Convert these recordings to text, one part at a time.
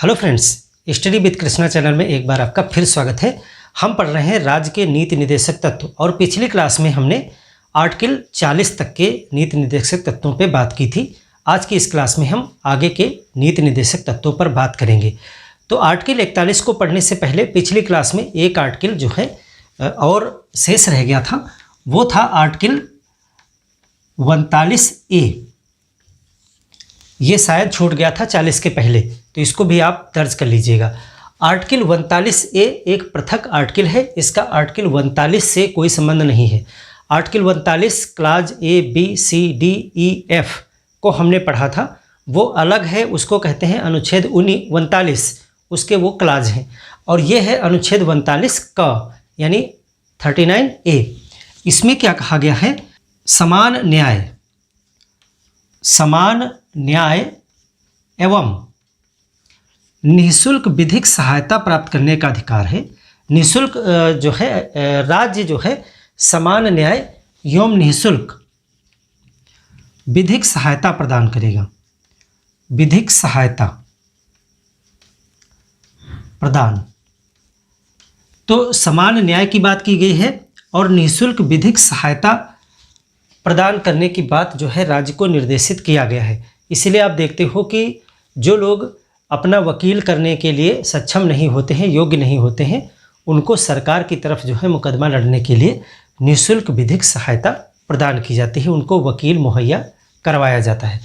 Hello friends, study with Krishna channel में एक बार आपका फिर स्वागत है। हम पढ़ रहे हैं राज्य के नीति निर्देशक तत्व और पिछली क्लास में हमने आर्टिकल 40 तक के नीति निर्देशक तत्वों पे बात की थी। आज की इस क्लास में हम आगे के नीति निर्देशक तत्वों पर बात करेंगे। तो आर्टिकल 41 को पढ़ने से पहले पिछली क्लास में एक आर्टिकल जो है और शेष रह गया था, वो था आर्टिकल 39A। ये शायद छूट गया था 40 के पहले, तो इसको भी आप दर्ज कर लीजिएगा। आर्टिकल 39A एक पृथक आर्टिकल है, इसका आर्टिकल 39 से कोई संबंध नहीं है। Article 39 clause A, B, C, D, E, F को हमने पढ़ा था, वो अलग है, उसको कहते हैं अनुच्छेद 39, उसके वो क्लाज हैं। और ये है अनुच्छेद 39 का यानी 39A। इसमें क्या कहा गया है? समान न्याय एवं निःशुल्क विधिक सहायता प्राप्त करने का अधिकार है। निःशुल्क जो है राज्य जो है समान न्याय एवं निःशुल्क विधिक सहायता प्रदान करेगा। विधिक सहायता प्रदान, तो समान न्याय की बात की गई है और निःशुल्क विधिक सहायता प्रदान करने की बात जो है राज्य को निर्देशित किया गया है। इसलिए आप देखते हो कि जो लोग अपना वकील करने के लिए सक्षम नहीं होते हैं, योग्य नहीं होते हैं, उनको सरकार की तरफ जो है मुकदमा लड़ने के लिए निःशुल्क विधिक सहायता प्रदान की जाती है, उनको वकील मुहैया करवाया जाता है।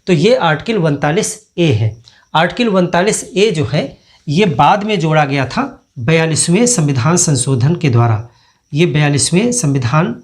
तो ये आर्टिकल 39A है। आर्टिकल 39A जो है ये बाद में जोड़ा गया था 42वें संविधान संशोधन के द्वारा। ये 42वें संविधान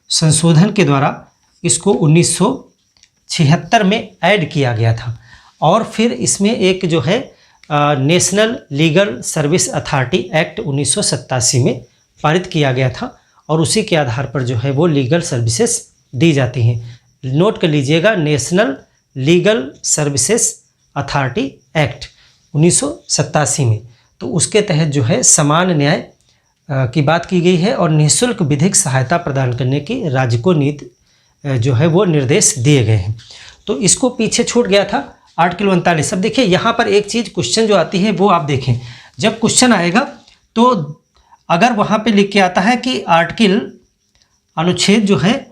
संशोधन के द्वारा इसको 1976 में ऐड किया गया था। और फिर इसमें एक जो है national legal service authority act 1987 में पारित किया गया था और उसी के आधार पर जो है वो लीगल सर्विसेज दी जाती हैं। नोट कर लीजिएगा, national legal services authority act 1987 में। तो उसके तहत जो है समान न्याय की बात की गई है और निःशुल्क विधिक सहायता प्रदान करने की राज्य को नीति जो है वो निर्देश दिए गए हैं। तो इसको पीछे छूट गया था आर्टिकल 39। अब देखिए यहाँ पर एक चीज़ क्वेश्चन जो आती है वो आप देखें, जब क्वेश्चन आएगा तो अगर वहाँ पे लिख के आता है कि आर्टिकल अनुच्छेद जो है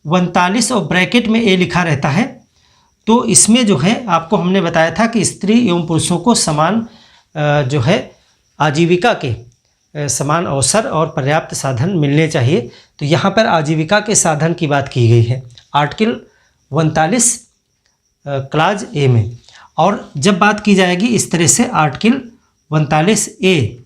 39 और ब्रैकेट में ए लिखा रहता है, तो इसमें जो है आपको हमने बताया था कि स्त्री एवं पुरुषों को समान जो है आजीविका के समान अवसर और पर्याप्त साधन मिलने चाहिए। तो यहाँ पर आजीविका के साधन की बात की गई है आर्टिकल 39 क्लाज ए में। और जब बात की जाएगी इस तरह से आर्टिकल 39A,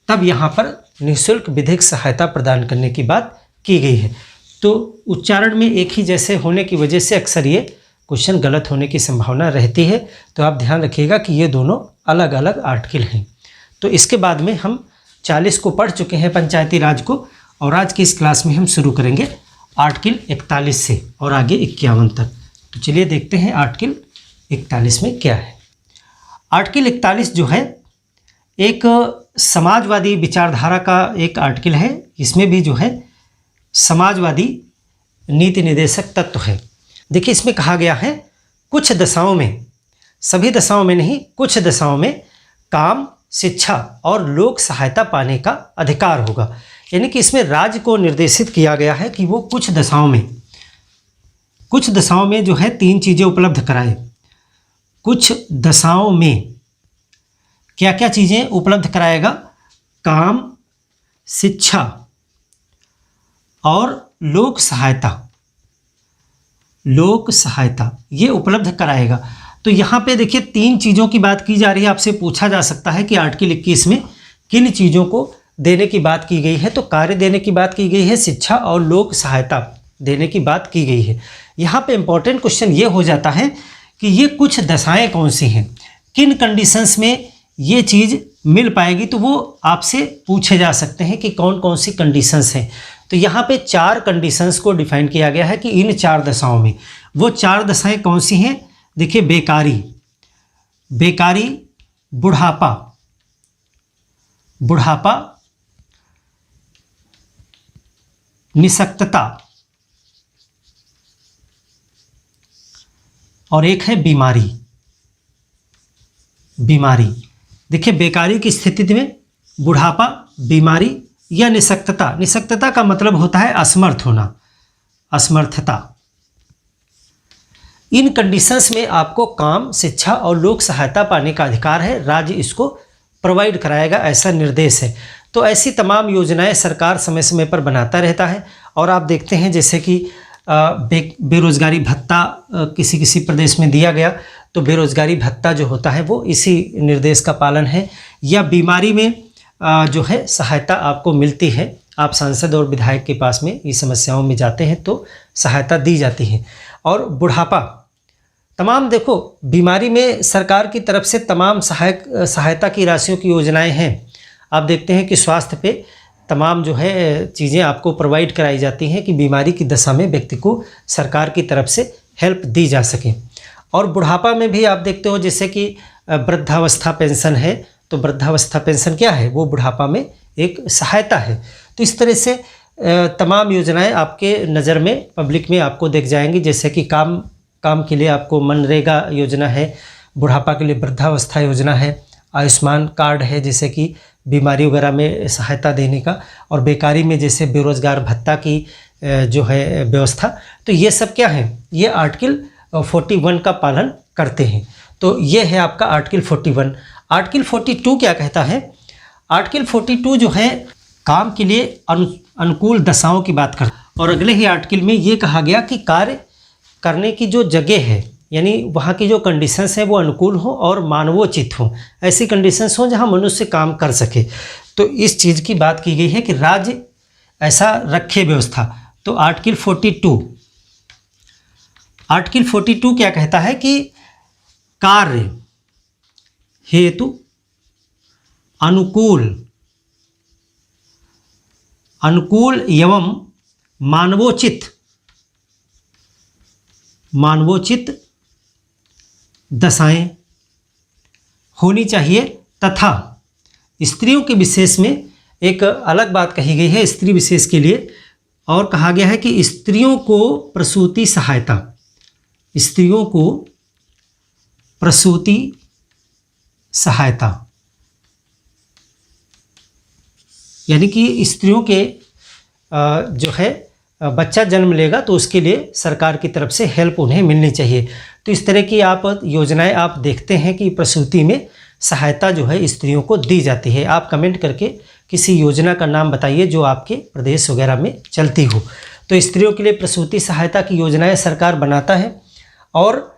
तब यहाँ पर निःशुल्क विधिक सहायता प्रदान करने की बात की गई है। तो उच्चारण में एक ही जैसे होने की वजह से अक्सर ये क्वेश्चन गलत होने की संभावना रहती है। तो आप ध्यान रखिएगा कि ये दोनों अलग अलग आर्टिकल हैं। तो इसके बाद में हम 40 को पढ़ चुके हैं पंचायती राज को, और आज की इस क्लास में हम शुरू करेंगे आर्टिकल 41 से और आगे 51 तक। तो चलिए देखते हैं आर्टिकल 41 में क्या है। आर्टिकल 41 जो है एक समाजवादी विचारधारा का एक आर्टिकल है। इसमें भी जो है समाजवादी नीति निर्देशक तत्व है। देखिए इसमें कहा गया है कुछ दशाओं में, सभी दशाओं में नहीं, कुछ दशाओं में काम, शिक्षा और लोक सहायता पाने का अधिकार होगा। यानी कि इसमें राज्य को निर्देशित किया गया है कि वो कुछ दशाओं में जो है 3 चीज़ें उपलब्ध कराए। कुछ दशाओं में क्या क्या चीज़ें उपलब्ध कराएगा? काम, शिक्षा और लोक सहायता ये उपलब्ध कराएगा। तो यहाँ पे देखिए 3 चीज़ों की बात की जा रही है। आपसे पूछा जा सकता है कि आर्टिकल 21 में किन चीज़ों को देने की बात की गई है? तो कार्य देने की बात की गई है, शिक्षा और लोक सहायता देने की बात की गई है। यहाँ पे इम्पोर्टेंट क्वेश्चन ये हो जाता है कि ये कुछ दशाएं कौन सी हैं, किन कंडीशंस में ये चीज़ मिल पाएगी। तो वो आपसे पूछे जा सकते हैं कि कौन कौन सी कंडीशंस हैं। तो यहाँ पे 4 कंडीशंस को डिफाइन किया गया है कि इन 4 दशाओं में, वो 4 दशाएं कौन सी हैं? देखिए, बेकारी, बुढ़ापा, निःशक्तता और एक है बीमारी। देखिए, बेकारी की स्थिति में बुढ़ापा, बीमारी या निशक्तता। निशक्तता का मतलब होता है असमर्थ होना, असमर्थता। इन कंडीशंस में आपको काम, शिक्षा और लोक सहायता पाने का अधिकार है। राज्य इसको प्रोवाइड कराएगा, ऐसा निर्देश है। तो ऐसी तमाम योजनाएं सरकार समय समय पर बनाता रहता है। और आप देखते हैं जैसे कि बेरोजगारी भत्ता किसी किसी प्रदेश में दिया गया, तो बेरोजगारी भत्ता जो होता है वो इसी निर्देश का पालन है। या बीमारी में जो है सहायता आपको मिलती है, आप सांसद और विधायक के पास में ये समस्याओं में जाते हैं तो सहायता दी जाती है। और बुढ़ापा, तमाम देखो बीमारी में सरकार की तरफ से तमाम सहायता की राशियों की योजनाएं हैं। आप देखते हैं कि स्वास्थ्य पे तमाम जो है चीज़ें आपको प्रोवाइड कराई जाती हैं कि बीमारी की दशा में व्यक्ति को सरकार की तरफ से हेल्प दी जा सके। और बुढ़ापा में भी आप देखते हो जैसे कि वृद्धावस्था पेंशन है, तो वृद्धावस्था पेंशन क्या है, वो बुढ़ापा में एक सहायता है। तो इस तरह से तमाम योजनाएं आपके नज़र में, पब्लिक में आपको दिख जाएंगी। जैसे कि काम के लिए आपको मनरेगा योजना है, बुढ़ापा के लिए वृद्धावस्था योजना है, आयुष्मान कार्ड है जैसे कि बीमारी वगैरह में सहायता देने का, और बेकारी में जैसे बेरोजगार भत्ता की जो है व्यवस्था। तो ये सब क्या है, ये आर्टिकल 41 का पालन करते हैं। तो ये है आपका आर्टिकल 41। आर्टिकल 42 क्या कहता है? आर्टिकल 42 जो है काम के लिए अनुकूल दशाओं की बात करता है। और अगले ही आर्टिकल में ये कहा गया कि कार्य करने की जो जगह है, यानी वहाँ की जो कंडीशंस हैं वो अनुकूल हो और मानवोचित हो, ऐसी कंडीशंस हो जहाँ मनुष्य काम कर सके। तो इस चीज़ की बात की गई है कि राज्य ऐसा रखे व्यवस्था। तो आर्टिकल 42 क्या कहता है कि कार्य हेतु अनुकूल एवं मानवोचित दशाएं होनी चाहिए। तथा स्त्रियों के विशेष में एक अलग बात कही गई है स्त्री विशेष के लिए, और कहा गया है कि स्त्रियों को प्रसूति सहायता, यानी कि स्त्रियों के जो है बच्चा जन्म लेगा तो उसके लिए सरकार की तरफ से हेल्प उन्हें मिलनी चाहिए। तो इस तरह की आप योजनाएं आप देखते हैं कि प्रसूति में सहायता जो है स्त्रियों को दी जाती है। आप कमेंट करके किसी योजना का नाम बताइए जो आपके प्रदेश वगैरह में चलती हो। तो स्त्रियों के लिए प्रसूति सहायता की योजनाएं सरकार बनाता है। और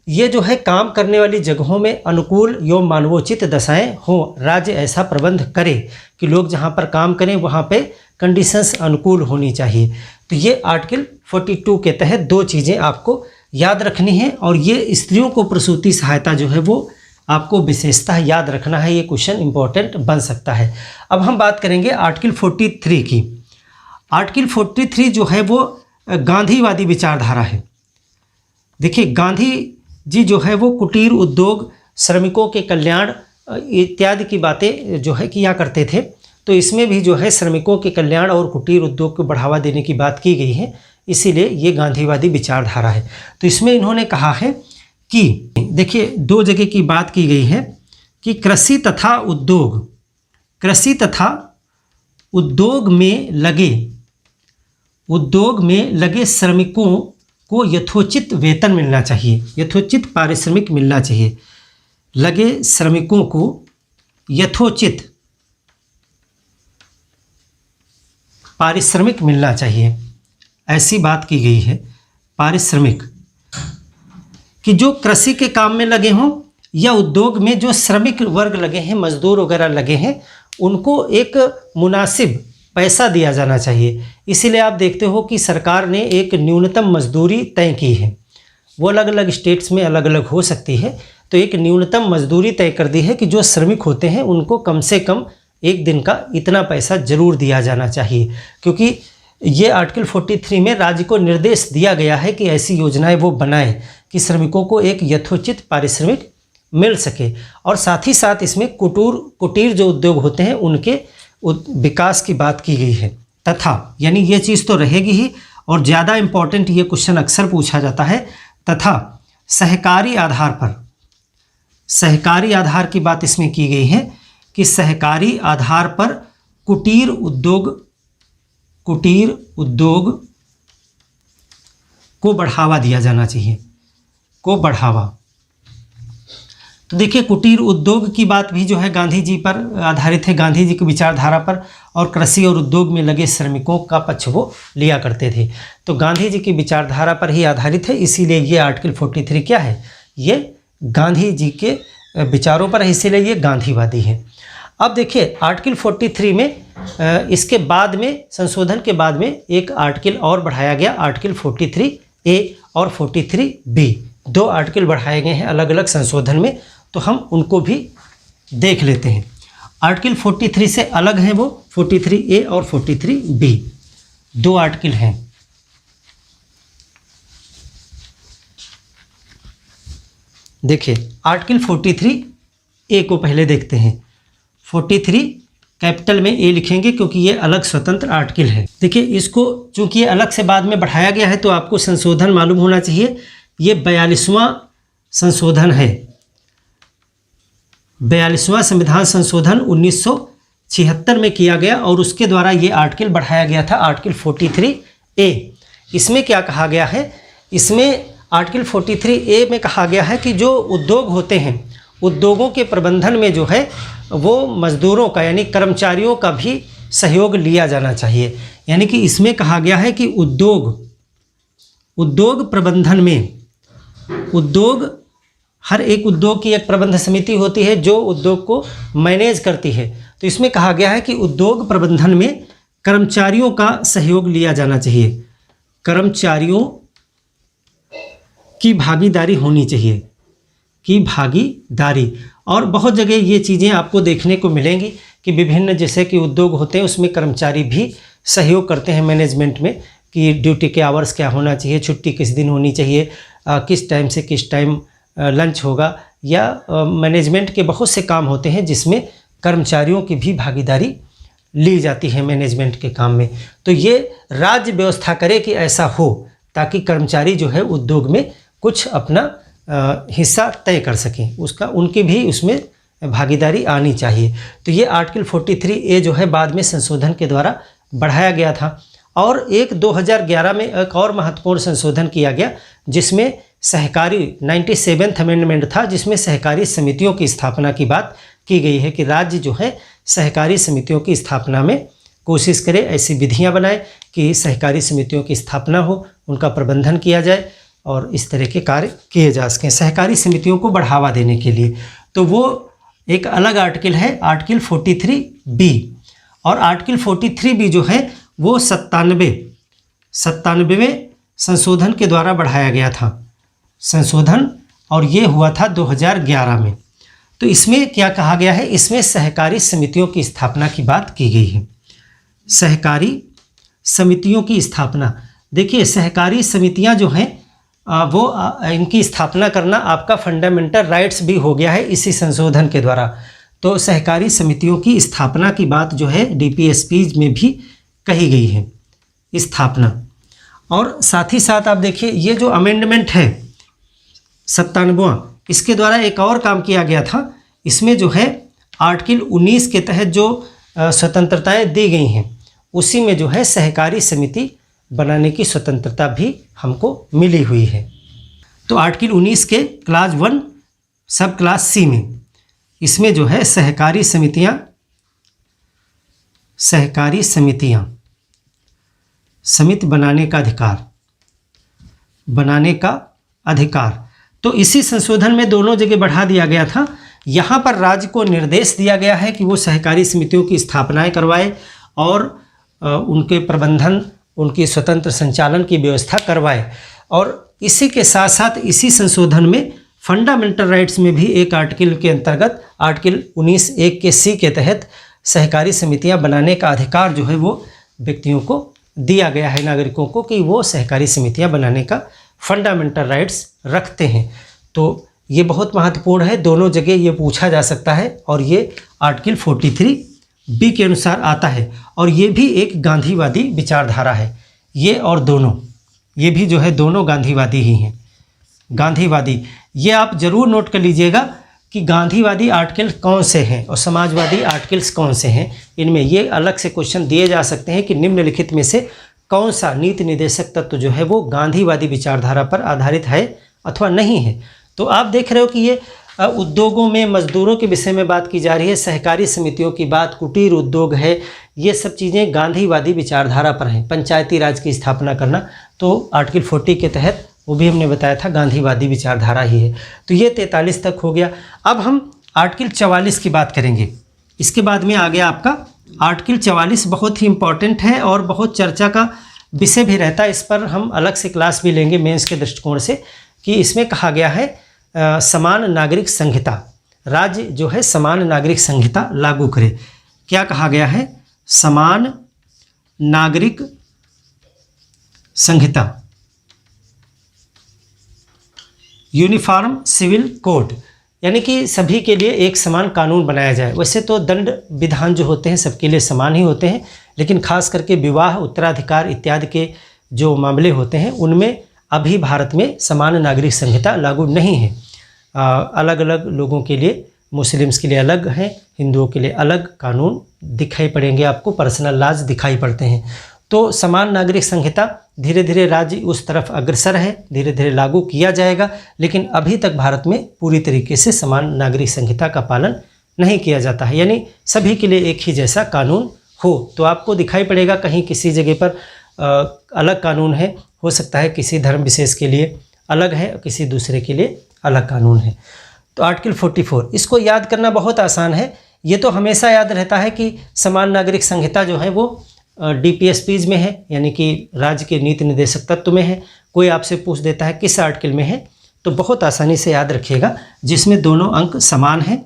ये जो है काम करने वाली जगहों में अनुकूल एवं मानवोचित दशाएं हों, राज्य ऐसा प्रबंध करे कि लोग जहाँ पर काम करें वहाँ पे कंडीशंस अनुकूल होनी चाहिए। तो ये आर्टिकल 42 के तहत दो चीज़ें आपको याद रखनी है, और ये स्त्रियों को प्रसूति सहायता जो है वो आपको विशेषतः याद रखना है। ये क्वेश्चन इंपॉर्टेंट बन सकता है। अब हम बात करेंगे आर्टिकल 43 की। आर्टिकल 43 जो है वो गांधीवादी विचारधारा है। देखिए, गांधी जी जो है वो कुटीर उद्योग, श्रमिकों के कल्याण इत्यादि की बातें जो है किया करते थे। तो इसमें भी जो है श्रमिकों के कल्याण और कुटीर उद्योग को बढ़ावा देने की बात की गई है, इसीलिए ये गांधीवादी विचारधारा है। तो इसमें इन्होंने कहा है कि देखिए, दो जगह की बात की गई है कि कृषि तथा उद्योग में लगे श्रमिकों को यथोचित वेतन मिलना चाहिए, यथोचित पारिश्रमिक मिलना चाहिए। लगे श्रमिकों को यथोचित पारिश्रमिक मिलना चाहिए, ऐसी बात की गई है। पारिश्रमिक कि जो कृषि के काम में लगे हों या उद्योग में जो श्रमिक वर्ग लगे हैं, मजदूर वगैरह लगे हैं, उनको एक मुनासिब पैसा दिया जाना चाहिए। इसीलिए आप देखते हो कि सरकार ने एक न्यूनतम मजदूरी तय की है। वो अलग अलग स्टेट्स में अलग अलग हो सकती है। तो एक न्यूनतम मजदूरी तय कर दी है कि जो श्रमिक होते हैं उनको कम से कम एक दिन का इतना पैसा जरूर दिया जाना चाहिए, क्योंकि ये आर्टिकल 43 में राज्य को निर्देश दिया गया है कि ऐसी योजनाएं वो बनाएं कि श्रमिकों को एक यथोचित पारिश्रमिक मिल सके। और साथ ही साथ इसमें कुटीर जो उद्योग होते हैं उनके विकास की बात की गई है। तथा यानी ये चीज़ तो रहेगी ही, और ज़्यादा इम्पॉर्टेंट ये क्वेश्चन अक्सर पूछा जाता है। तथा सहकारी आधार पर सहकारी आधार की बात इसमें की गई है कि सहकारी आधार पर कुटीर उद्योग को बढ़ावा दिया जाना चाहिए, को बढ़ावा। तो देखिए कुटीर उद्योग की बात भी जो है गांधी जी पर आधारित है, गांधी जी की विचारधारा पर, और कृषि और उद्योग में लगे श्रमिकों का पक्ष वो लिया करते थे। तो गांधी जी की विचारधारा पर ही आधारित है, इसीलिए ये आर्टिकल 43 क्या है, ये गांधी जी के विचारों पर है, इसीलिए ये गांधीवादी है। अब देखिए आर्टिकल 43 में इसके बाद में, संशोधन के बाद में एक आर्टिकल और बढ़ाया गया, आर्टिकल 43A और 43B, 2 आर्टिकल बढ़ाए गए हैं अलग अलग संशोधन में, तो हम उनको भी देख लेते हैं। आर्टिकल 43 से अलग हैं वो 43A और 43B, 2 आर्टिकल हैं। देखिए आर्टिकल 43A को पहले देखते हैं। 43 कैपिटल में ए लिखेंगे क्योंकि ये अलग स्वतंत्र आर्टिकल है। देखिए इसको चूंकि ये अलग से बाद में बढ़ाया गया है तो आपको संशोधन मालूम होना चाहिए। ये 42वां संशोधन है, 42वां संविधान संशोधन 1976 में किया गया और उसके द्वारा ये आर्टिकल बढ़ाया गया था, आर्टिकल 43A। इसमें क्या कहा गया है, इसमें आर्टिकल 43A में कहा गया है कि जो उद्योग होते हैं, उद्योगों के प्रबंधन में जो है वो मजदूरों का यानी कर्मचारियों का भी सहयोग लिया जाना चाहिए। यानी कि इसमें कहा गया है कि उद्योग प्रबंधन में, उद्योग, हर एक उद्योग की एक प्रबंध समिति होती है जो उद्योग को मैनेज करती है। तो इसमें कहा गया है कि उद्योग प्रबंधन में कर्मचारियों का सहयोग लिया जाना चाहिए, कर्मचारियों की भागीदारी होनी चाहिए, की भागीदारी। और बहुत जगह ये चीज़ें आपको देखने को मिलेंगी कि विभिन्न जैसे कि उद्योग होते हैं उसमें कर्मचारी भी सहयोग करते हैं मैनेजमेंट में, कि ड्यूटी के आवर्स क्या होना चाहिए, छुट्टी किस दिन होनी चाहिए, किस टाइम से किस टाइम लंच होगा, या मैनेजमेंट के बहुत से काम होते हैं जिसमें कर्मचारियों की भी भागीदारी ली जाती है मैनेजमेंट के काम में। तो ये राज्य व्यवस्था करे कि ऐसा हो ताकि कर्मचारी जो है उद्योग में कुछ अपना हिस्सा तय कर सकें, उसका उनकी भी उसमें भागीदारी आनी चाहिए। तो ये आर्टिकल 43A जो है बाद में संशोधन के द्वारा बढ़ाया गया था। और एक 2011 में एक और महत्वपूर्ण संशोधन किया गया जिसमें सहकारी 97वां अमेंडमेंट था, जिसमें सहकारी समितियों की स्थापना की बात की गई है कि राज्य जो है सहकारी समितियों की स्थापना में कोशिश करे, ऐसी विधियां बनाए कि सहकारी समितियों की स्थापना हो, उनका प्रबंधन किया जाए और इस तरह के कार्य किए जा सकें सहकारी समितियों को बढ़ावा देने के लिए। तो वो एक अलग आर्टिकल है, आर्टिकल 43B। और आर्टिकल 43B जो है वो 97वें संशोधन के द्वारा बढ़ाया गया था संशोधन, और ये हुआ था 2011 में। तो इसमें क्या कहा गया है, इसमें सहकारी समितियों की स्थापना की बात की गई है। सहकारी समितियों की स्थापना, देखिए सहकारी समितियां जो हैं वो इनकी स्थापना करना आपका फंडामेंटल राइट्स भी हो गया है इसी संशोधन के द्वारा। तो सहकारी समितियों की स्थापना की बात जो है DPSP में भी कही गई है, स्थापना। और साथ ही साथ आप देखिए ये जो अमेंडमेंट है 97वां, इसके द्वारा एक और काम किया गया था। इसमें जो है आर्टिकल 19 के तहत जो स्वतंत्रताएं दी गई हैं उसी में जो है सहकारी समिति बनाने की स्वतंत्रता भी हमको मिली हुई है। तो आर्टिकल 19 के क्लास 1 सब क्लास C में इसमें जो है सहकारी समितियां समिति बनाने का अधिकार, तो इसी संशोधन में दोनों जगह बढ़ा दिया गया था। यहाँ पर राज्य को निर्देश दिया गया है कि वो सहकारी समितियों की स्थापनाएं करवाए और उनके प्रबंधन, उनकी स्वतंत्र संचालन की व्यवस्था करवाए। और इसी के साथ साथ इसी संशोधन में फंडामेंटल राइट्स में भी एक आर्टिकल के अंतर्गत आर्टिकल 19(1) के C के तहत सहकारी समितियां बनाने का अधिकार जो है वो व्यक्तियों को दिया गया है, नागरिकों को, कि वो सहकारी समितियां बनाने का फंडामेंटल राइट्स रखते हैं। तो ये बहुत महत्वपूर्ण है, दोनों जगह ये पूछा जा सकता है और ये आर्टिकल 43B के अनुसार आता है। और ये भी एक गांधीवादी विचारधारा है, ये और दोनों, ये भी जो है दोनों गांधीवादी ही हैं। गांधीवादी, ये आप ज़रूर नोट कर लीजिएगा कि गांधीवादी आर्टिकल कौन से हैं और समाजवादी आर्टिकल्स कौन से हैं। इनमें ये अलग से क्वेश्चन दिए जा सकते हैं कि निम्नलिखित में से कौन सा नीति निर्देशक तत्व जो है वो गांधीवादी विचारधारा पर आधारित है अथवा नहीं है। तो आप देख रहे हो कि ये उद्योगों में मजदूरों के विषय में बात की जा रही है, सहकारी समितियों की बात, कुटीर उद्योग है, ये सब चीज़ें गांधीवादी विचारधारा पर हैं। पंचायती राज की स्थापना करना तो आर्टिकल 40 के तहत वो भी हमने बताया था गांधीवादी विचारधारा ही है। तो ये 43 तक हो गया। अब हम आर्टिकल 44 की बात करेंगे। इसके बाद में आ गया आपका आर्टिकल 44, बहुत ही इम्पॉर्टेंट है और बहुत चर्चा का विषय भी रहता है। इस पर हम अलग से क्लास भी लेंगे मेंस के दृष्टिकोण से, कि इसमें कहा गया है समान नागरिक संहिता, राज्य जो है समान नागरिक संहिता लागू करे। क्या कहा गया है? समान नागरिक संहिता, यूनिफॉर्म सिविल कोड, यानी कि सभी के लिए एक समान कानून बनाया जाए। वैसे तो दंड विधान जो होते हैं सबके लिए समान ही होते हैं, लेकिन खास करके विवाह, उत्तराधिकार इत्यादि के जो मामले होते हैं उनमें अभी भारत में समान नागरिक संहिता लागू नहीं है। अलग अलग लोगों के लिए, मुस्लिम्स के लिए अलग हैं, हिंदुओं के लिए अलग कानून दिखाई पड़ेंगे, आपको पर्सनल लॉज दिखाई पड़ते हैं। तो समान नागरिक संहिता धीरे धीरे राज्य उस तरफ अग्रसर है, धीरे धीरे लागू किया जाएगा, लेकिन अभी तक भारत में पूरी तरीके से समान नागरिक संहिता का पालन नहीं किया जाता है, यानी सभी के लिए एक ही जैसा कानून हो। तो आपको दिखाई पड़ेगा कहीं किसी जगह पर अलग कानून है, हो सकता है किसी धर्म विशेष के लिए अलग है, किसी दूसरे के लिए अलग कानून है। तो आर्टिकल 44 इसको याद करना बहुत आसान है। ये तो हमेशा याद रहता है कि समान नागरिक संहिता जो है वो DPSPs में है, यानी कि राज्य के नीति निर्देशक तत्व में है। कोई आपसे पूछ देता है किस आर्टिकल में है, तो बहुत आसानी से याद रखिएगा, जिसमें दोनों अंक समान हैं,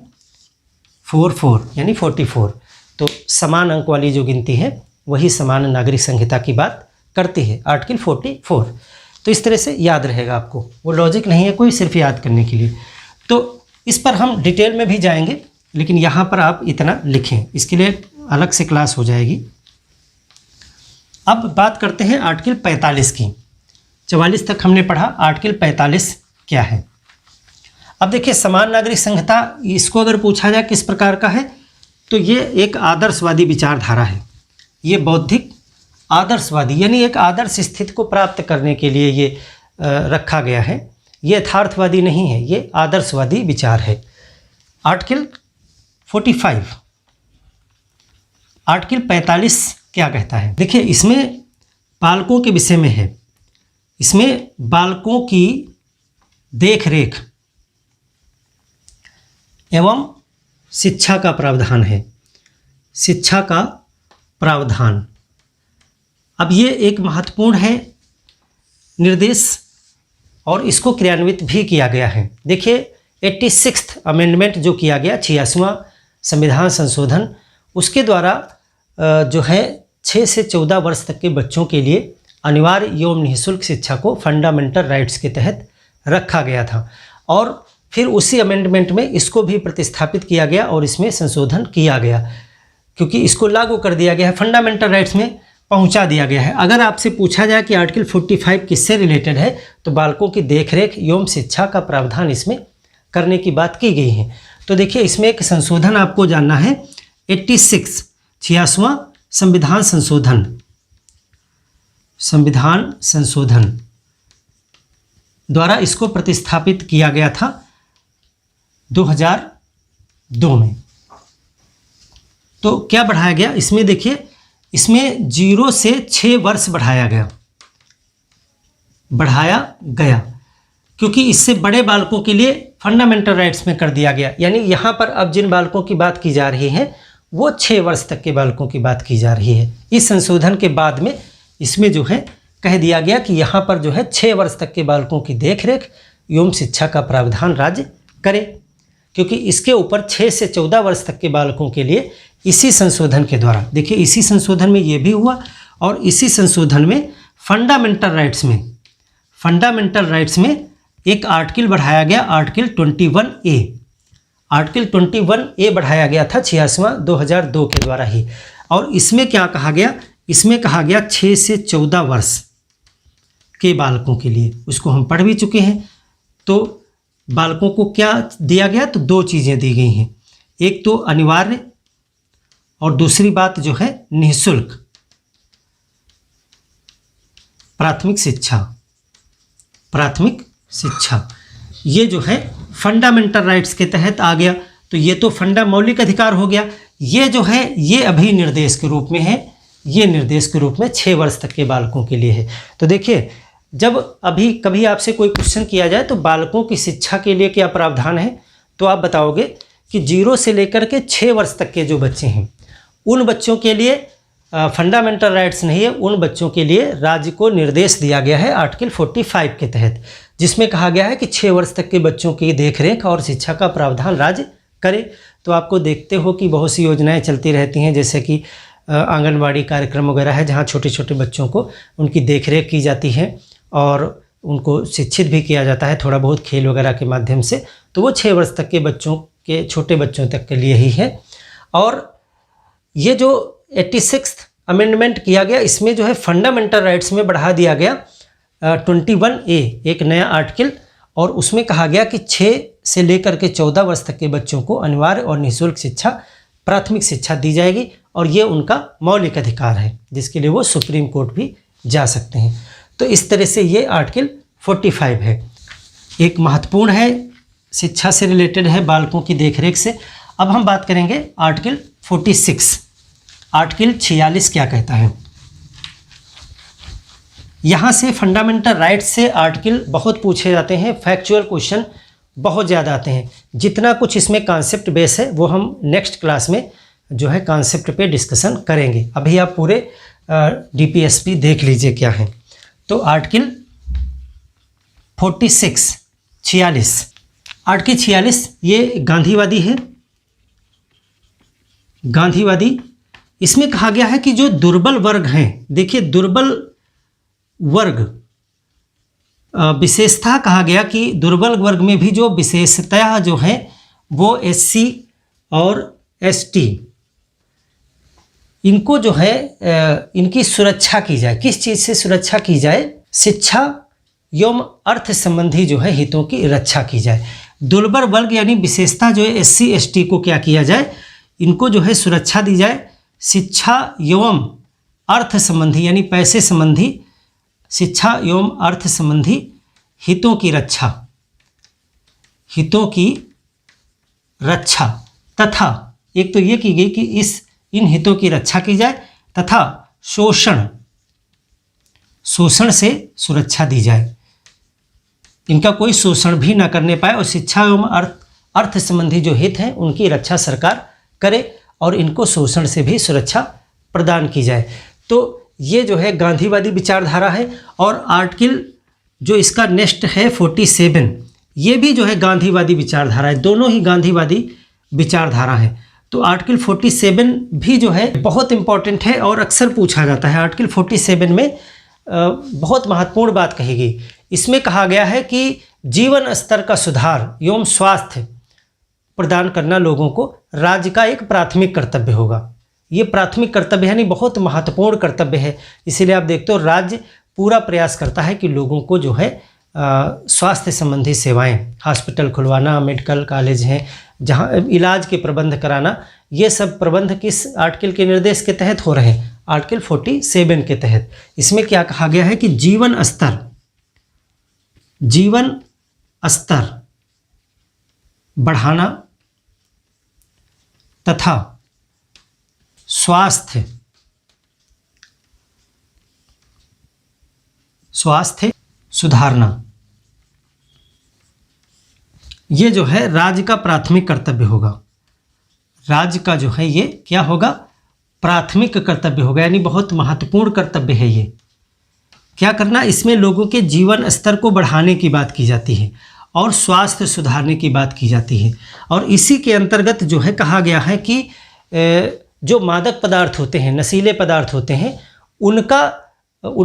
44 यानी 44। तो समान अंक वाली जो गिनती है वही समान नागरिक संहिता की बात करती है, आर्टिकल 44। तो इस तरह से याद रहेगा आपको, वो लॉजिक नहीं है कोई, सिर्फ याद करने के लिए। तो इस पर हम डिटेल में भी जाएंगे, लेकिन यहाँ पर आप इतना लिखें, इसके लिए अलग से क्लास हो जाएगी। अब बात करते हैं आर्टिकल 45 की। 44 तक हमने पढ़ा, आर्टिकल 45 क्या है? अब देखिए समान नागरिक संहिता, इसको अगर पूछा जाए किस प्रकार का है, तो ये एक आदर्शवादी विचारधारा है। ये बौद्धिक आदर्शवादी, यानी एक आदर्श स्थिति को प्राप्त करने के लिए ये रखा गया है। ये यथार्थवादी नहीं है, ये आदर्शवादी विचार है। आर्टिकल 45, आर्टिकल 45 क्या कहता है? देखिए इसमें बालकों के विषय में है। इसमें बालकों की देख रेख एवं शिक्षा का प्रावधान है, शिक्षा का प्रावधान। अब ये एक महत्वपूर्ण है निर्देश और इसको क्रियान्वित भी किया गया है। देखिए 86th अमेंडमेंट जो किया गया, 86वां संविधान संशोधन, उसके द्वारा जो है 6 से 14 वर्ष तक के बच्चों के लिए अनिवार्य एवं निःशुल्क शिक्षा को फंडामेंटल राइट्स के तहत रखा गया था। और फिर उसी अमेंडमेंट में इसको भी प्रतिस्थापित किया गया और इसमें संशोधन किया गया, क्योंकि इसको लागू कर दिया गया है, फंडामेंटल राइट्स में पहुंचा दिया गया है। अगर आपसे पूछा जाए कि आर्टिकल 45 किससे रिलेटेड है, तो बालकों की देखरेख एवं शिक्षा का प्रावधान इसमें करने की बात की गई है। तो देखिए इसमें एक संशोधन आपको जानना है, 86वां संविधान संशोधन, संविधान संशोधन द्वारा इसको प्रतिस्थापित किया गया था 2002 में। तो क्या बढ़ाया गया इसमें? देखिए इसमें 0 से 6 वर्ष बढ़ाया गया, क्योंकि इससे बड़े बालकों के लिए फंडामेंटल राइट्स में कर दिया गया। यानी यहाँ पर अब जिन बालकों की बात की जा रही है वो 6 वर्ष तक के बालकों की बात की जा रही है। इस संशोधन के बाद में इसमें जो है कह दिया गया कि यहाँ पर जो है 6 वर्ष तक के बालकों की देखरेख एवं शिक्षा का प्रावधान राज्य करे, क्योंकि इसके ऊपर 6 से 14 वर्ष तक के बालकों के लिए इसी संशोधन के द्वारा, देखिए इसी संशोधन में ये भी हुआ और इसी संशोधन में फंडामेंटल राइट्स में एक आर्टिकल बढ़ाया गया, आर्टिकल 21A। आर्टिकल 21A बढ़ाया गया था 86वां 2002 के द्वारा ही। और इसमें क्या कहा गया? इसमें कहा गया 6 से 14 वर्ष के बालकों के लिए, उसको हम पढ़ भी चुके हैं। तो बालकों को क्या दिया गया, तो दो चीज़ें दी गई हैं, एक तो अनिवार्य और दूसरी बात जो है निःशुल्क प्राथमिक शिक्षा। प्राथमिक शिक्षा ये जो है फंडामेंटल राइट्स के तहत आ गया। तो ये तो मौलिक अधिकार हो गया। ये जो है ये अभी निर्देश के रूप में है, ये निर्देश के रूप में 6 वर्ष तक के बालकों के लिए है। तो देखिए, जब अभी कभी आपसे कोई क्वेश्चन किया जाए तो बालकों की शिक्षा के लिए क्या प्रावधान है, तो आप बताओगे कि 0 से लेकर के 6 वर्ष तक के जो बच्चे हैं उन बच्चों के लिए फंडामेंटल राइट्स नहीं है, उन बच्चों के लिए राज्य को निर्देश दिया गया है आर्टिकल 45 के तहत, जिसमें कहा गया है कि 6 वर्ष तक के बच्चों की देखरेख और शिक्षा का प्रावधान राज्य करे। तो आपको देखते हो कि बहुत सी योजनाएं चलती रहती हैं, जैसे कि आंगनबाड़ी कार्यक्रम वगैरह है, जहां छोटे छोटे बच्चों को उनकी देखरेख की जाती है और उनको शिक्षित भी किया जाता है थोड़ा बहुत खेल वगैरह के माध्यम से। तो वो 6 वर्ष तक के बच्चों के, छोटे बच्चों तक के लिए ही है। और ये जो 86th अमेंडमेंट किया गया, इसमें जो है फंडामेंटल राइट्स में बढ़ा दिया गया 21A एक नया आर्टिकल, और उसमें कहा गया कि 6 से लेकर के 14 वर्ष तक के बच्चों को अनिवार्य और निःशुल्क शिक्षा, प्राथमिक शिक्षा दी जाएगी, और ये उनका मौलिक अधिकार है जिसके लिए वो सुप्रीम कोर्ट भी जा सकते हैं। तो इस तरह से ये आर्टिकल 45 है, एक महत्वपूर्ण है, शिक्षा से रिलेटेड है, बालकों की देखरेख से। अब हम बात करेंगे आर्टिकल 46। आर्टिकल 46 क्या कहता है। यहाँ से फंडामेंटल राइट्स से आर्टिकल बहुत पूछे जाते हैं, फैक्चुअल क्वेश्चन बहुत ज़्यादा आते हैं। जितना कुछ इसमें कॉन्सेप्ट बेस है वो हम नेक्स्ट क्लास में जो है कॉन्सेप्ट पे डिस्कशन करेंगे। अभी आप पूरे DPSP देख लीजिए क्या है। तो आर्टिकल 46 आर्टिकल 46 ये गांधीवादी है। गांधीवादी, इसमें कहा गया है कि जो दुर्बल वर्ग हैं, देखिए दुर्बल वर्ग विशेषता कहा गया कि दुर्बल वर्ग में भी जो विशेषता जो है वो SC और ST, इनको जो है इनकी सुरक्षा की जाए। किस चीज़ से सुरक्षा की जाए? शिक्षा एवं अर्थ संबंधी जो है हितों की रक्षा की जाए। दुर्बल वर्ग यानी विशेषता जो है SC ST को क्या किया जाए, इनको जो है सुरक्षा दी जाए। शिक्षा एवं अर्थ संबंधी यानी पैसे संबंधी, शिक्षा एवं अर्थ संबंधी हितों की रक्षा, हितों की रक्षा तथा, एक तो ये की गई कि इन हितों की रक्षा की जाए तथा शोषण से सुरक्षा दी जाए, इनका कोई शोषण भी ना करने पाए, और शिक्षा एवं अर्थ संबंधी जो हित हैं उनकी रक्षा सरकार करे और इनको शोषण से भी सुरक्षा प्रदान की जाए। तो ये जो है गांधीवादी विचारधारा है। और आर्टिकल जो इसका नेक्स्ट है 47, ये भी जो है गांधीवादी विचारधारा है, दोनों ही गांधीवादी विचारधारा है। तो आर्टिकल 47 भी जो है बहुत इंपॉर्टेंट है और अक्सर पूछा जाता है। आर्टिकल 47 में बहुत महत्वपूर्ण बात कही गई। इसमें कहा गया है कि जीवन स्तर का सुधार एवं स्वास्थ्य प्रदान करना लोगों को राज्य का एक प्राथमिक कर्तव्य होगा। ये प्राथमिक कर्तव्य यानी बहुत महत्वपूर्ण कर्तव्य है। इसीलिए आप देखते हो राज्य पूरा प्रयास करता है कि लोगों को जो है स्वास्थ्य संबंधी सेवाएं, हॉस्पिटल खुलवाना, मेडिकल कॉलेज हैं जहां इलाज के प्रबंध कराना, ये सब प्रबंध किस आर्टिकल के निर्देश के तहत हो रहे हैं? आर्टिकल 47 के तहत। इसमें क्या कहा गया है कि जीवन स्तर बढ़ाना तथा स्वास्थ्य सुधारना, ये जो है राज्य का प्राथमिक कर्तव्य होगा। राज्य का जो है ये क्या होगा? प्राथमिक कर्तव्य होगा, यानी बहुत महत्वपूर्ण कर्तव्य है ये। क्या करना? इसमें लोगों के जीवन स्तर को बढ़ाने की बात की जाती है और स्वास्थ्य सुधारने की बात की जाती है। और इसी के अंतर्गत जो है कहा गया है कि जो मादक पदार्थ होते हैं, नशीले पदार्थ होते हैं, उन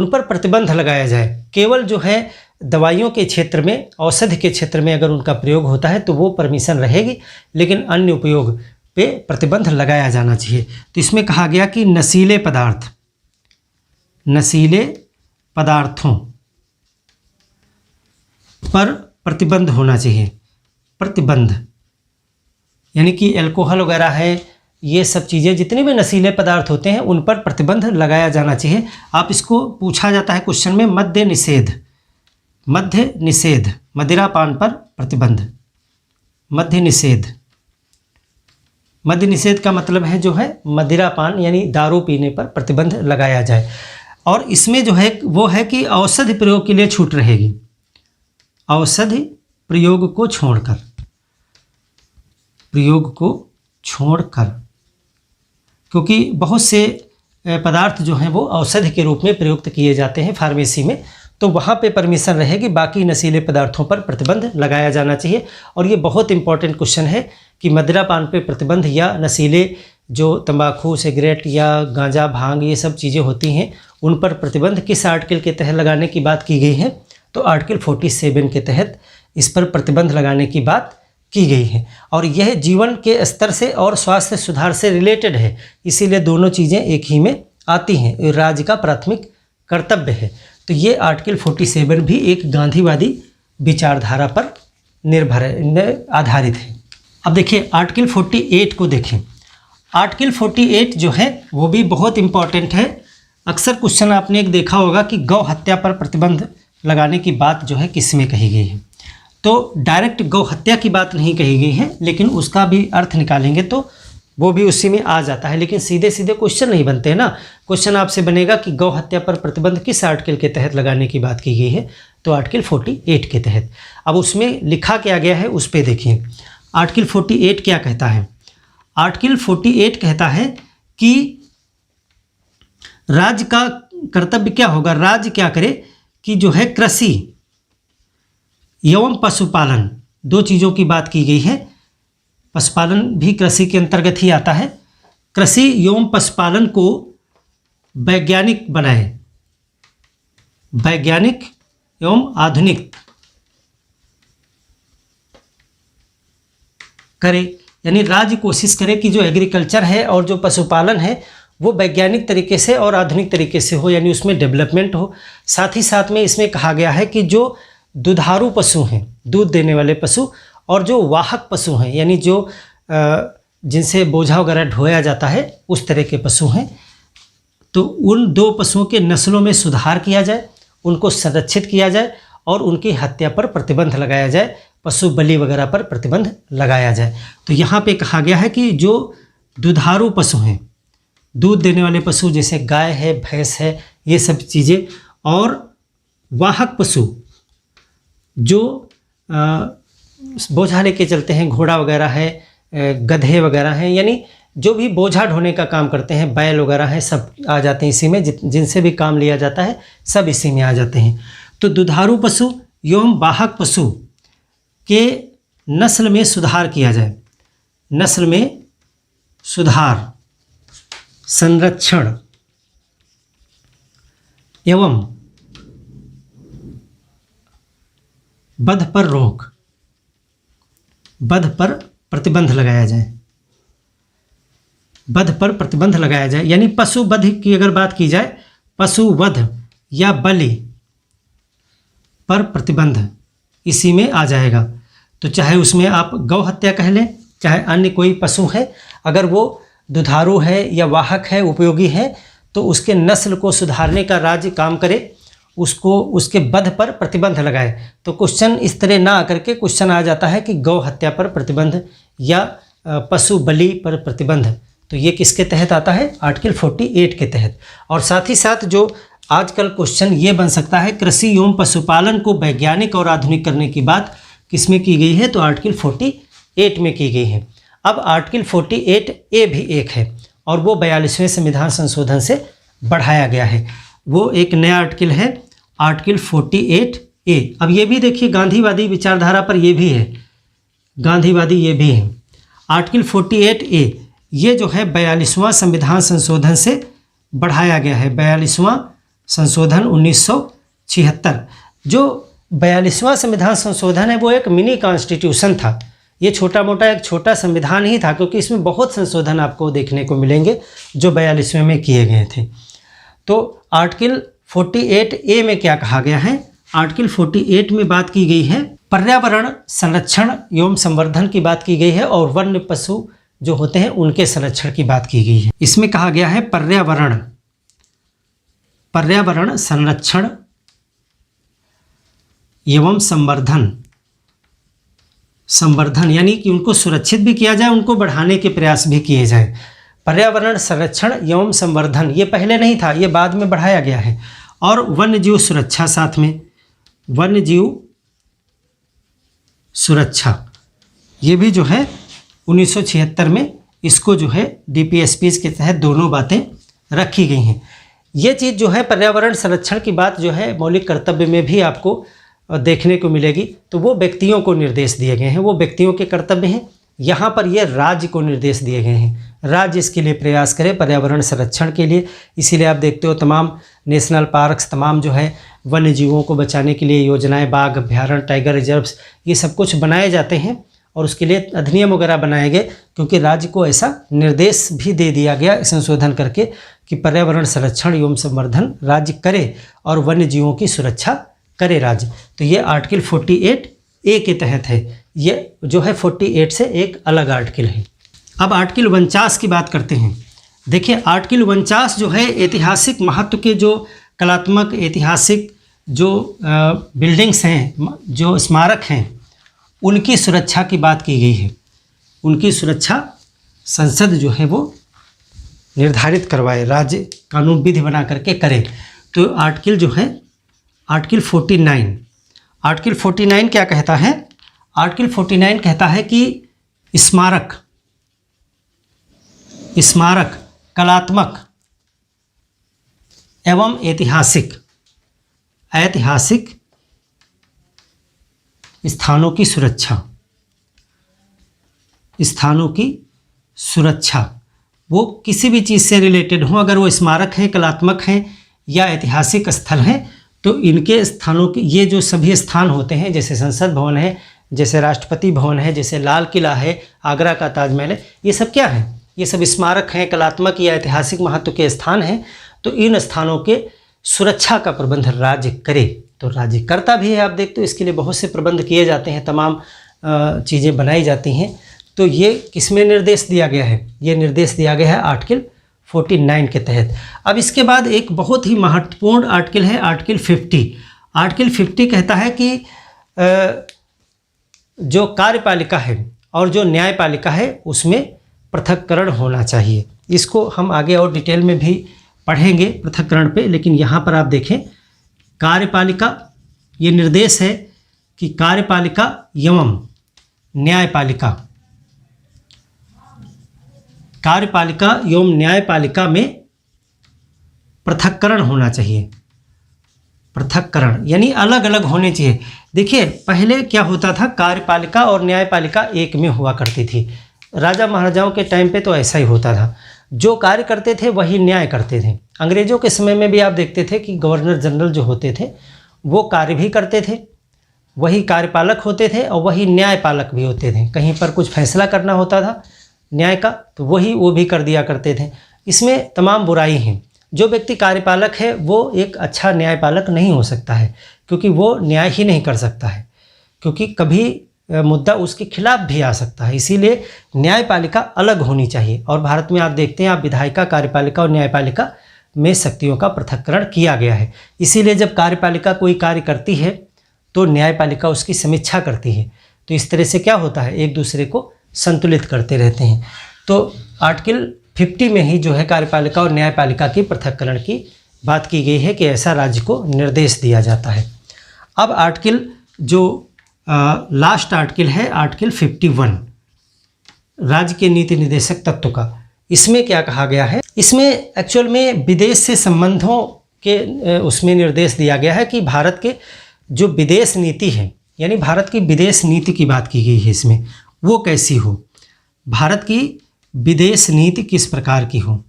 पर प्रतिबंध लगाया जाए। केवल जो है दवाइयों के क्षेत्र में, औषधि के क्षेत्र में अगर उनका प्रयोग होता है तो वो परमिशन रहेगी, लेकिन अन्य उपयोग पे प्रतिबंध लगाया जाना चाहिए। तो इसमें कहा गया कि नशीले पदार्थों पर प्रतिबंध होना चाहिए। प्रतिबंध, यानी कि अल्कोहल वगैरह है, ये सब चीज़ें जितने भी नशीले पदार्थ होते हैं उन पर प्रतिबंध लगाया जाना चाहिए। आप इसको पूछा जाता है क्वेश्चन में, मद्य निषेध, मद्य निषेध, मदिरापान पर प्रतिबंध, मद्य निषेध। मद्य निषेध का मतलब है जो है मदिरापान यानी दारू पीने पर प्रतिबंध लगाया जाए। और इसमें जो है वो है कि औषधि प्रयोग के लिए छूट रहेगी, औषधि प्रयोग को छोड़कर, प्रयोग को छोड़कर, क्योंकि बहुत से पदार्थ जो हैं वो औषधि के रूप में प्रयुक्त किए जाते हैं फार्मेसी में, तो वहाँ पे परमिशन रहेगी, बाकी नशीले पदार्थों पर प्रतिबंध लगाया जाना चाहिए। और ये बहुत इंपॉर्टेंट क्वेश्चन है कि मदिरापान पे प्रतिबंध या नशीले जो तंबाकू, सिगरेट या गांजा, भांग ये सब चीज़ें होती हैं उन पर प्रतिबंध किस आर्टिकल के तहत लगाने की बात की गई है, तो आर्टिकल 47 के तहत इस पर प्रतिबंध लगाने की बात की गई है। और यह जीवन के स्तर से और स्वास्थ्य सुधार से रिलेटेड है, इसीलिए दोनों चीज़ें एक ही में आती हैं, राज्य का प्राथमिक कर्तव्य है। तो ये आर्टिकल 47 भी एक गांधीवादी विचारधारा पर निर्भर है, आधारित है। अब देखिए आर्टिकल 48 को देखें। आर्टिकल 48 जो है वो भी बहुत इम्पॉर्टेंट है। अक्सर क्वेश्चन आपने एक देखा होगा कि गौ हत्या पर प्रतिबंध लगाने की बात जो है किस में कही गई है, तो डायरेक्ट गौ हत्या की बात नहीं कही गई है, लेकिन उसका भी अर्थ निकालेंगे तो वो भी उसी में आ जाता है, लेकिन सीधे सीधे क्वेश्चन नहीं बनते हैं ना। क्वेश्चन आपसे बनेगा कि गौ हत्या पर प्रतिबंध किस आर्टिकल के तहत लगाने की बात की गई है, तो आर्टिकल 48 के तहत। अब उसमें लिखा क्या गया है उस पर देखिए। आर्टिकल 48 क्या कहता है? आर्टिकल 48 कहता है कि राज्य का कर्तव्य क्या होगा, राज्य क्या करे कि जो है कृषि एवं पशुपालन, दो चीज़ों की बात की गई है। पशुपालन भी कृषि के अंतर्गत ही आता है। कृषि एवं पशुपालन को वैज्ञानिक बनाए, वैज्ञानिक एवं आधुनिक करे, यानी राज्य कोशिश करे कि जो एग्रीकल्चर है और जो पशुपालन है वो वैज्ञानिक तरीके से और आधुनिक तरीके से हो, यानी उसमें डेवलपमेंट हो। साथ ही साथ में इसमें कहा गया है कि जो दुधारू पशु हैं, दूध देने वाले पशु, और जो वाहक पशु हैं, यानी जो जिनसे बोझा वगैरह ढोया जाता है उस तरह के पशु हैं, तो उन दो पशुओं के नस्लों में सुधार किया जाए, उनको संरक्षित किया जाए और उनकी हत्या पर प्रतिबंध लगाया जाए, पशु बलि वगैरह पर प्रतिबंध लगाया जाए। तो यहाँ पे कहा गया है कि जो दुधारू पशु हैं, दूध देने वाले पशु जैसे गाय है, भैंस है, ये सब चीज़ें, और वाहक पशु जो बोझा लेके चलते हैं, घोड़ा वगैरह है, गधे वगैरह हैं, यानी जो भी बोझा ढोने का काम करते हैं, बैल वगैरह हैं, सब आ जाते हैं इसी में, जिनसे भी काम लिया जाता है सब इसी में आ जाते हैं। तो दुधारू पशु एवं वाहक पशु के नस्ल में सुधार किया जाए, नस्ल में सुधार, संरक्षण एवं वध पर रोक, वध पर प्रतिबंध लगाया जाए, वध पर प्रतिबंध लगाया जाए, यानी पशु वध की अगर बात की जाए, पशु वध या बलि पर प्रतिबंध इसी में आ जाएगा। तो चाहे उसमें आप गौ हत्या कह लें, चाहे अन्य कोई पशु है, अगर वो दुधारू है या वाहक है, उपयोगी है, तो उसके नस्ल को सुधारने का राज्य काम करे, उसको उसके वध पर प्रतिबंध लगाए। तो क्वेश्चन इस तरह ना आकर के क्वेश्चन आ जाता है कि गौ हत्या पर प्रतिबंध या पशु बलि पर प्रतिबंध, तो ये किसके तहत आता है? आर्टिकल 48 के तहत। और साथ ही साथ जो आजकल क्वेश्चन ये बन सकता है, कृषि एवं पशुपालन को वैज्ञानिक और आधुनिक करने की बात किसमें की गई है? तो आर्टिकल 48 में की गई है। अब आर्टिकल 48A भी एक है और वो 42वें संविधान संशोधन से बढ़ाया गया है, वो एक नया आर्टिकल है, आर्टिकल 48A। अब ये भी देखिए गांधीवादी विचारधारा पर ये भी है, गांधीवादी ये भी है। आर्टिकल 48A ये जो है 42वां संविधान संशोधन से बढ़ाया गया है, 42वां संशोधन 1976। जो 42वां संविधान संशोधन है वो एक मिनी कॉन्स्टिट्यूशन था, ये छोटा मोटा एक छोटा संविधान ही था, क्योंकि इसमें बहुत संशोधन आपको देखने को मिलेंगे जो 42वें में किए गए थे। तो आर्टिकल 48A में क्या कहा गया है? आर्टिकल 48 में बात की गई है पर्यावरण संरक्षण एवं संवर्धन की बात की गई है और वन्य पशु जो होते हैं उनके संरक्षण की बात की गई है। इसमें कहा गया है पर्यावरण संरक्षण एवं संवर्धन यानी कि उनको सुरक्षित भी किया जाए, उनको बढ़ाने के प्रयास भी किए जाए। पर्यावरण संरक्षण एवं संवर्धन ये पहले नहीं था, ये बाद में बढ़ाया गया है। और वन्य जीव सुरक्षा, साथ में वन्य जीव सुरक्षा ये भी जो है 1976 में इसको जो है DPSPs के तहत दोनों बातें रखी गई हैं। ये चीज़ जो है पर्यावरण संरक्षण की बात जो है मौलिक कर्तव्य में भी आपको देखने को मिलेगी। तो वो व्यक्तियों को निर्देश दिए गए हैं, वो व्यक्तियों के कर्तव्य हैं। यहाँ पर ये राज्य को निर्देश दिए गए हैं, राज्य इसके लिए प्रयास करे पर्यावरण संरक्षण के लिए। इसीलिए आप देखते हो तमाम नेशनल पार्क्स, तमाम जो है वन्य जीवों को बचाने के लिए योजनाएं, बाघ अभ्यारण्य, टाइगर रिजर्व्स, ये सब कुछ बनाए जाते हैं और उसके लिए अधिनियम वगैरह बनाए गए, क्योंकि राज्य को ऐसा निर्देश भी दे दिया गया संशोधन करके कि पर्यावरण संरक्षण एवं संवर्धन राज्य करे और वन्य जीवों की सुरक्षा करे राज्य। तो ये आर्टिकल 48A के तहत है, ये जो है 48 से एक अलग आर्टिकल है। अब आर्टिकल 49 की बात करते हैं। देखिए आर्टिकल 49 जो है ऐतिहासिक महत्व के जो कलात्मक ऐतिहासिक जो बिल्डिंग्स हैं, जो स्मारक हैं, उनकी सुरक्षा की बात की गई है। उनकी सुरक्षा संसद जो है वो निर्धारित करवाए, राज्य कानून विधि बना करके करे। तो आर्टिकल जो है आर्टिकल 49 क्या कहता है? आर्टिकल 49 कहता है कि स्मारक कलात्मक एवं ऐतिहासिक स्थानों की सुरक्षा वो किसी भी चीज़ से रिलेटेड हो, अगर वो स्मारक हैं, कलात्मक हैं या ऐतिहासिक स्थल हैं, तो इनके स्थानों की ये जो सभी स्थान होते हैं, जैसे संसद भवन है, जैसे राष्ट्रपति भवन है, जैसे लाल किला है, आगरा का ताजमहल है, ये सब क्या है? ये सब स्मारक हैं, कलात्मक या ऐतिहासिक महत्व के स्थान हैं। तो इन स्थानों के सुरक्षा का प्रबंध राज्य करे। तो राज्य करता भी है, आप देखते हो इसके लिए बहुत से प्रबंध किए जाते हैं, तमाम चीज़ें बनाई जाती हैं। तो ये किसमें निर्देश दिया गया है? ये निर्देश दिया गया है आर्टिकल 49 के तहत। अब इसके बाद एक बहुत ही महत्वपूर्ण आर्टिकल है आर्टिकल 50। आर्टिकल 50 कहता है कि जो कार्यपालिका है और जो न्यायपालिका है उसमें पृथक्करण होना चाहिए। इसको हम आगे और डिटेल में भी पढ़ेंगे पृथक्करण पे, लेकिन यहाँ पर आप देखें कार्यपालिका, ये निर्देश है कि कार्यपालिका एवं न्यायपालिका में पृथक्करण होना चाहिए। पृथक्करण यानी अलग अलग होने चाहिए। देखिए पहले क्या होता था, कार्यपालिका और न्यायपालिका एक में हुआ करती थी। राजा महाराजाओं के टाइम पे तो ऐसा ही होता था, जो कार्य करते थे वही न्याय करते थे। अंग्रेज़ों के समय में भी आप देखते थे कि गवर्नर जनरल जो होते थे वो कार्य भी करते थे, वही कार्यपालक होते थे और वही न्यायपालक भी होते थे। कहीं पर कुछ फैसला करना होता था न्याय का, तो वो भी कर दिया करते थे। इसमें तमाम बुराई हैं। जो व्यक्ति कार्यपालक है वो एक अच्छा न्यायपालक नहीं हो सकता है, क्योंकि वो न्याय ही नहीं कर सकता है, क्योंकि कभी मुद्दा उसके खिलाफ भी आ सकता है। इसीलिए न्यायपालिका अलग होनी चाहिए। और भारत में आप देखते हैं, आप विधायिका, कार्यपालिका और न्यायपालिका में शक्तियों का पृथक्करण किया गया है। इसीलिए जब कार्यपालिका कोई कार्य करती है तो न्यायपालिका उसकी समीक्षा करती है। तो इस तरह से क्या होता है, एक दूसरे को संतुलित करते रहते हैं। तो आर्टिकल 50 में ही जो है कार्यपालिका और न्यायपालिका की पृथक्करण की बात की गई है कि ऐसा राज्य को निर्देश दिया जाता है। अब आर्टिकल जो लास्ट आर्टिकल है आर्टिकल 51, राज्य के नीति निर्देशक तत्व का। इसमें क्या कहा गया है? इसमें एक्चुअल में विदेश से संबंधों के उसमें निर्देश दिया गया है कि भारत के जो विदेश नीति है, यानी भारत की विदेश नीति की बात की गई है इसमें, वो कैसी हो, भारत की विदेश नीति किस प्रकार की हो,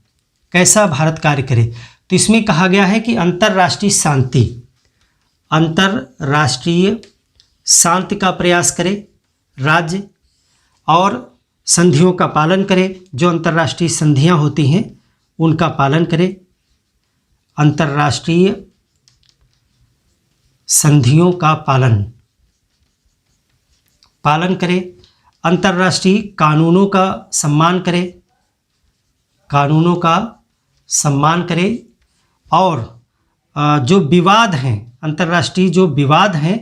कैसा भारत कार्य करे। तो इसमें कहा गया है कि अंतर्राष्ट्रीय शांति का प्रयास करे राज्य, और संधियों का पालन करे। जो अंतर्राष्ट्रीय संधियां होती हैं उनका पालन करे। अंतर्राष्ट्रीय संधियों का पालन पालन करे, अंतर्राष्ट्रीय कानूनों का सम्मान करे, कानूनों का सम्मान करे, और जो विवाद हैं, अंतर्राष्ट्रीय जो विवाद हैं,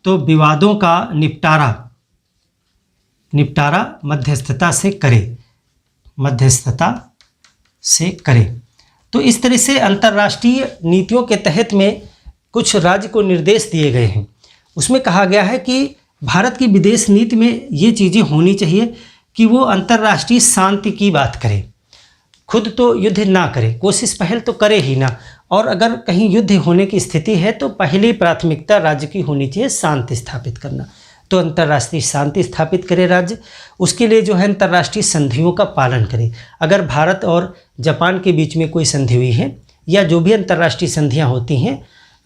तो विवादों का निपटारा मध्यस्थता से करे, मध्यस्थता से करे। तो इस तरह से अंतर्राष्ट्रीय नीतियों के तहत में कुछ राज्य को निर्देश दिए गए हैं। उसमें कहा गया है कि भारत की विदेश नीति में ये चीज़ें होनी चाहिए कि वो अंतर्राष्ट्रीय शांति की बात करे, खुद तो युद्ध ना करे, कोशिश पहल तो करे ही ना, और अगर कहीं युद्ध होने की स्थिति है तो पहली प्राथमिकता राज्य की होनी चाहिए शांति स्थापित करना। तो अंतर्राष्ट्रीय शांति स्थापित करे राज्य, उसके लिए जो है अंतर्राष्ट्रीय संधियों का पालन करे। अगर भारत और जापान के बीच में कोई संधि हुई है, या जो भी अंतर्राष्ट्रीय संधियां होती हैं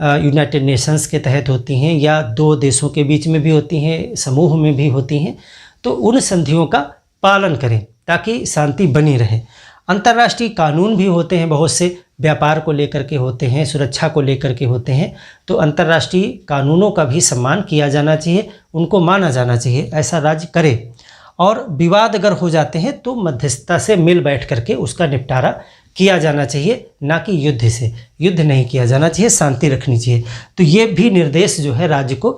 यूनाइटेड नेशंस के तहत होती हैं, या दो देशों के बीच में भी होती हैं, समूह में भी होती हैं, तो उन संधियों का पालन करें ताकि शांति बनी रहे। अंतर्राष्ट्रीय कानून भी होते हैं, बहुत से व्यापार को लेकर के होते हैं, सुरक्षा को लेकर के होते हैं, तो अंतर्राष्ट्रीय कानूनों का भी सम्मान किया जाना चाहिए, उनको माना जाना चाहिए, ऐसा राज्य करे। और विवाद अगर हो जाते हैं तो मध्यस्थता से मिल बैठ करके उसका निपटारा किया जाना चाहिए, ना कि युद्ध से। युद्ध नहीं किया जाना चाहिए, शांति रखनी चाहिए। तो ये भी निर्देश जो है राज्य को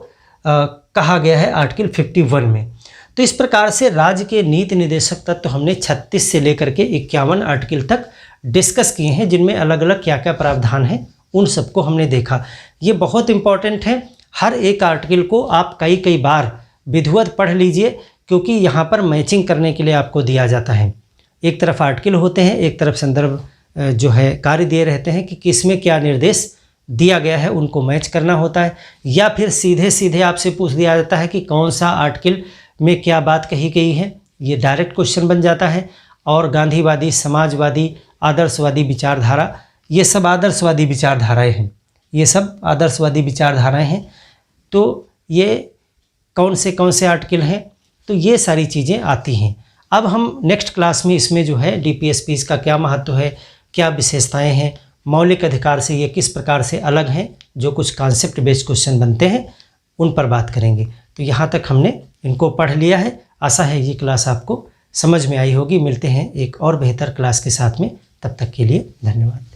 कहा गया है आर्टिकल 51 में। तो इस प्रकार से राज्य के नीति निर्देशक तत्व तो हमने 36 से लेकर के 51 आर्टिकल तक डिस्कस किए हैं, जिनमें अलग अलग क्या क्या प्रावधान हैं उन सबको हमने देखा। ये बहुत इंपॉर्टेंट है, हर एक आर्टिकल को आप कई बार विधिवत पढ़ लीजिए, क्योंकि यहाँ पर मैचिंग करने के लिए आपको दिया जाता है। एक तरफ आर्टिकल होते हैं, एक तरफ संदर्भ जो है कार्य दिए रहते हैं कि किसमें क्या निर्देश दिया गया है, उनको मैच करना होता है, या फिर सीधे सीधे आपसे पूछ दिया जाता है कि कौन सा आर्टिकल में क्या बात कही गई है। ये डायरेक्ट क्वेश्चन बन जाता है। और गांधीवादी, समाजवादी, आदर्शवादी विचारधारा, ये सब आदर्शवादी विचारधाराएं हैं, ये सब आदर्शवादी विचारधाराएं हैं। तो ये कौन से आर्टिकल हैं, तो ये सारी चीज़ें आती हैं। अब हम नेक्स्ट क्लास में इसमें जो है DPSPs का क्या महत्व है, क्या विशेषताएं हैं, मौलिक अधिकार से ये किस प्रकार से अलग हैं, जो कुछ कॉन्सेप्ट बेस्ड क्वेश्चन बनते हैं उन पर बात करेंगे। तो यहाँ तक हमने इनको पढ़ लिया है। आशा है ये क्लास आपको समझ में आई होगी। मिलते हैं एक और बेहतर क्लास के साथ में, तब तक के लिए धन्यवाद।